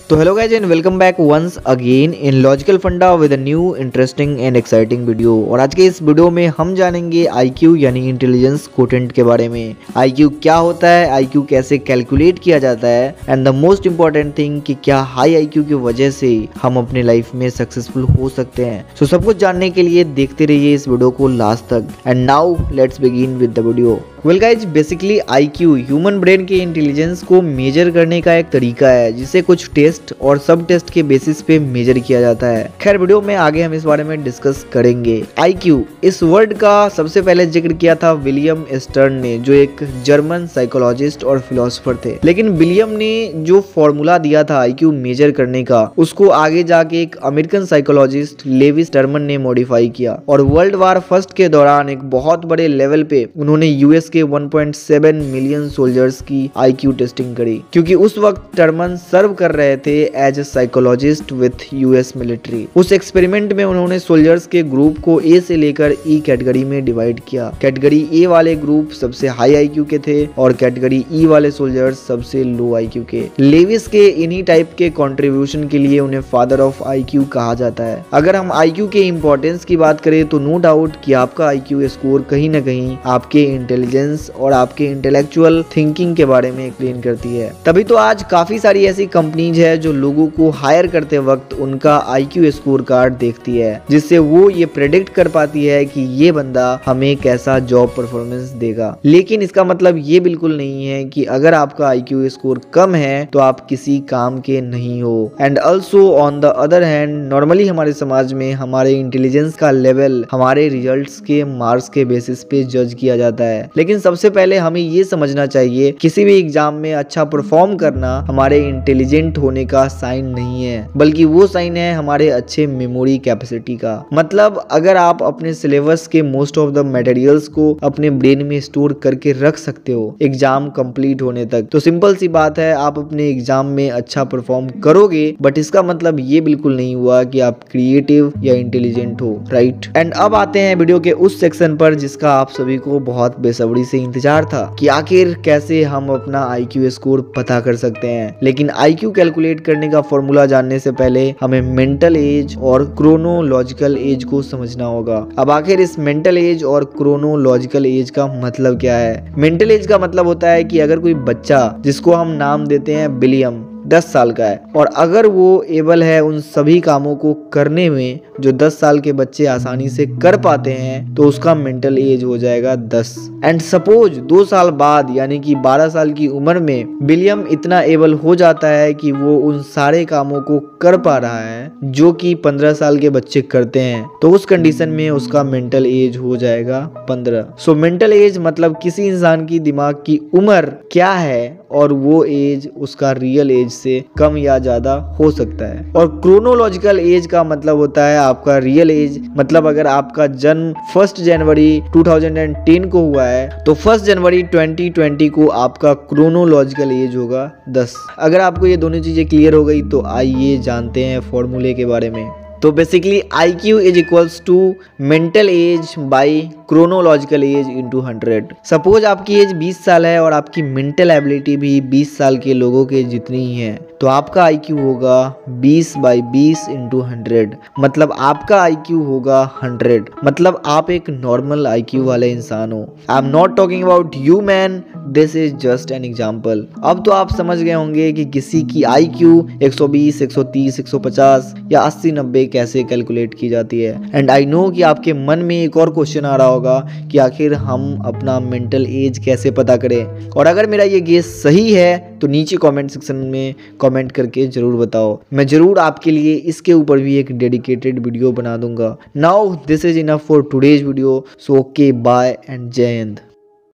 तो hello guys and welcome back once again in logical funda with a new interesting and exciting video. और आज के इस video में हम जानेंगे आईक्यू यानी इंटेलिजेंस कोटेंट के बारे में। आईक्यू क्या होता है, आईक्यू कैसे कैलकुलेट किया जाता है and the most important thing कि क्या हाई आईक्यू की वजह से हम अपने लाइफ में सक्सेसफुल हो सकते हैं। सो सब कुछ जानने के लिए देखते रहिए इस वीडियो को लास्ट तक। And now let's begin with the video. Well guys, basically IQ human brain के इंटेलिजेंस को मेजर करने का एक तरीका है जिसे कुछ टेस्ट और सब टेस्ट के बेसिस पे मेजर किया जाता है। खैर वीडियो में आगे हम इस बारे में डिस्कस करेंगे। आईक्यू इस वर्ड का सबसे पहले जिक्र किया था विलियम स्टर्न ने, जो एक जर्मन साइकोलॉजिस्ट और फिलोसोफर थे। लेकिन विलियम ने जो फॉर्मूला दिया था आईक्यू मेजर करने का, उसको आगे जाके एक अमेरिकन साइकोलॉजिस्ट लेवी स्टर्मन ने मॉडिफाई किया और वर्ल्ड वार फर्स्ट के दौरान एक बहुत बड़े लेवल पे उन्होंने यूएस के 1.7 मिलियन सोल्जर्स की आईक्यू टेस्टिंग करी, क्योंकि उस वक्त टर्मन सर्व कर रहे थे as a psychologist with US military. उस एक्सपेरिमेंट में उन्होंने सोल्जर्स के ग्रुप को ए से लेकर ई कैटेगरी में डिवाइड किया। कैटेगरी ए वाले ग्रुप सबसे हाई आईक्यू के थे और कैटेगरी ई वाले सोल्जर्स सबसे लो आईक्यू के। लेविस के इन्हीं टाइप के कंट्रीब्यूशन के लिए उन्हें फादर ऑफ आईक्यू कहा जाता है। अगर हम आईक्यू के इंपॉर्टेंस की बात करें तो नो डाउट कि आपका आईक्यू स्कोर कहीं ना कहीं आपके इंटेलिजेंस और आपके इंटेलेक्चुअल थिंकिंग के बारे में एक्सप्लेन करती है। तभी तो आज काफी सारी ऐसी कंपनीज है जो लोगों को हायर करते वक्त उनका आईक्यू स्कोर कार्ड देखती है, जिससे वो ये प्रेडिक्ट कर पाती है कि ये बंदा हमें कैसा जॉब परफॉर्मेंस देगा। लेकिन इसका मतलब ये बिल्कुल नहीं है कि अगर आपका आईक्यू स्कोर कम है तो आप किसी काम के नहीं हो। And also on the other hand, normally हमारे समाज में हमारे इंटेलिजेंस का लेवल हमारे रिजल्ट्स के मार्क्स के बेसिस पे जज किया जाता है। लेकिन सबसे पहले हमें ये समझना चाहिए किसी भी एग्जाम में अच्छा परफॉर्म करना हमारे इंटेलिजेंट होने का साइन नहीं है, बल्कि वो साइन है हमारे अच्छे मेमोरी कैपेसिटी का। मतलब अगर आप अपने सिलेबस के मोस्ट ऑफ द मटेरियल्स को अपने ब्रेन में स्टोर करके रख सकते हो एग्जाम कंप्लीट होने तक, तो सिंपल सी बात है आप अपने एग्जाम में अच्छा परफॉर्म करोगे। बट इसका मतलब ये बिल्कुल नहीं हुआ कि आप क्रिएटिव या इंटेलिजेंट हो, राइट। एंड अब आते हैं वीडियो के उस सेक्शन पर जिसका आप सभी को बहुत बेसब्री से इंतजार था कि आखिर कैसे हम अपना आईक्यू स्कोर पता कर सकते हैं। लेकिन आईक्यू कैलकुलेट करने का फॉर्मूला जानने से पहले हमें मेंटल एज और क्रोनोलॉजिकल एज को समझना होगा। अब आखिर इस मेंटल एज और क्रोनोलॉजिकल एज का मतलब क्या है? मेंटल एज का मतलब होता है कि अगर कोई बच्चा, जिसको हम नाम देते हैं विलियम, 10 साल का है और अगर वो एबल है उन सभी कामों को करने में जो 10 साल के बच्चे आसानी से कर पाते हैं, तो उसका मेंटल एज हो जाएगा 10। एंड सपोज 2 साल बाद यानी कि 12 साल की उम्र में विलियम इतना एबल हो जाता है कि वो उन सारे कामों को कर पा रहा है जो कि 15 साल के बच्चे करते हैं, तो उस कंडीशन में उसका मेंटल एज हो जाएगा 15। सो मेंटल एज मतलब किसी इंसान की दिमाग की उम्र क्या है और वो एज उसका रियल एज से कम या ज्यादा हो सकता है। और क्रोनोलॉजिकल एज का मतलब होता है आपका रियल एज। मतलब अगर आपका जन्म 1 जनवरी 2010 को हुआ है तो 1 जनवरी 2020 को आपका क्रोनोलॉजिकल एज होगा 10। अगर आपको ये दोनों चीजें क्लियर हो गई तो आइए जानते हैं फॉर्मूले के बारे में। तो basically IQ is equals to mental age by chronological age into 100। Suppose आपकी एज 20 साल है और आपकी मेंटल एबिलिटी भी 20 साल के लोगों के जितनी ही है, तो आपका IQ होगा 20/20 इंटू 100। मतलब आपका IQ होगा 100। मतलब आप एक नॉर्मल IQ वाले इंसान हो। I am not talking about you man, this is just an example. अब तो आप समझ गए होंगे कि किसी की IQ 120, 130, 150 या 80-90 कैसे कैलकुलेट की जाती है। एंड आई नो कि आपके मन में एक और क्वेश्चन आ रहा होगा कि आखिर हम अपना मेंटल एज कैसे पता करें। और अगर मेरा ये गेस सही है तो नीचे कमेंट सेक्शन में कमेंट करके जरूर बताओ। मैं जरूर आपके लिए इसके ऊपर भी एक डेडिकेटेड वीडियो बना दूंगा। Now this is enough for today's video. So okay, bye and Jai Hind.